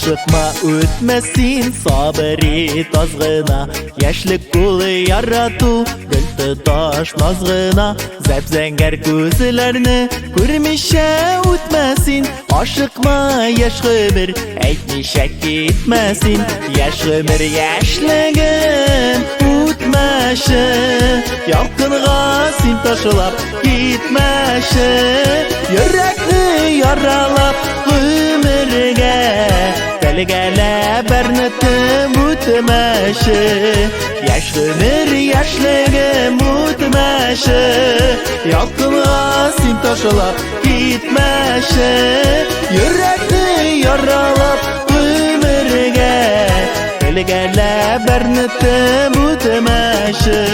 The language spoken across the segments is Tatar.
Aşıkma ötmesin sabri tazgına, yaşlık kulu yaratu gül tutaş nazgına. Zepzenger gözlerini görmüşe ötmesin, aşıkma yaş ömür eytmişek gitmesin. Yaş ömür yaşlığın ötmeşi, yalkınğa sim taşılap gitmeşi. Yürekni yaralap ömürge belgele bernetim ötmeşi. Yaş ömür yaşlığın ötmeşi, yalkınğa sim taşılap gitmeşi. Yürekni yaralap ömürge belgele bernetim ötmeşi.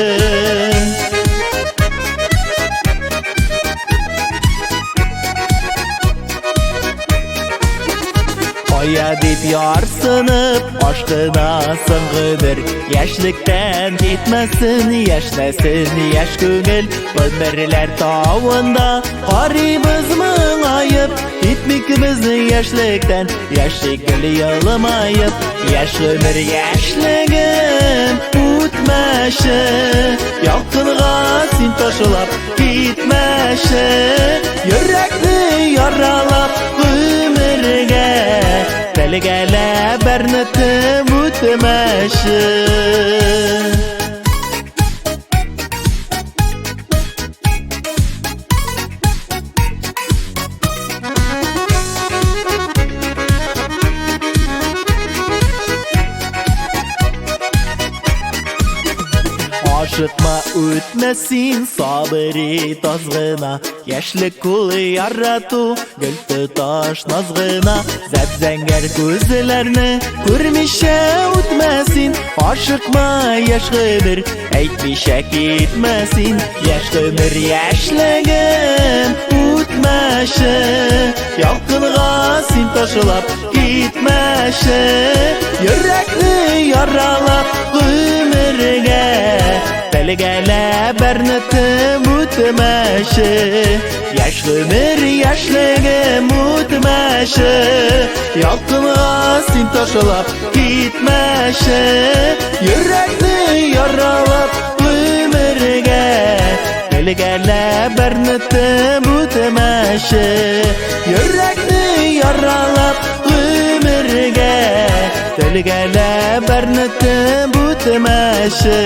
Oya deyip yarsınıp aşkına sığınır, yaşlıktan gitmesin yaşlasın yaş gönül. Ömürler tavında garibız mı ayıp, gitmekimiz yaşlıktan yaşlı gül yalamayıp. Yaş ömür yaşlığın ötmeşi, yalkınğa sim taşılap gitmeşi. Yürekni yaralap ömürge belgele bernetim ötmeşi. Aşıkma ötmesin sabri tazgına, yaşlık kulu yaratu gül tutaş nazgına. Zepzenger gözlerini görmüşe ötmesin, aşıkma yaş ömür eytmişek gitmesin. Yaş ömür yaşlığın ötmeşi, yalkınğa sim taşılap gitmeşi. Yürekni yaralap ömürge belgele bernetim ötmeşi. Yaş ömür yaşlığın ötmeşi, yalkınğa sim taşılap gitmeşi. Yürekni yaralap ömürge belgele bernetim ötmeşi. Yürekni yaralap ömürge belgele bernetim ötmeşi.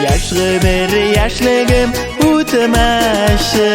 Yaş ömür yaşlığım ötmeşi.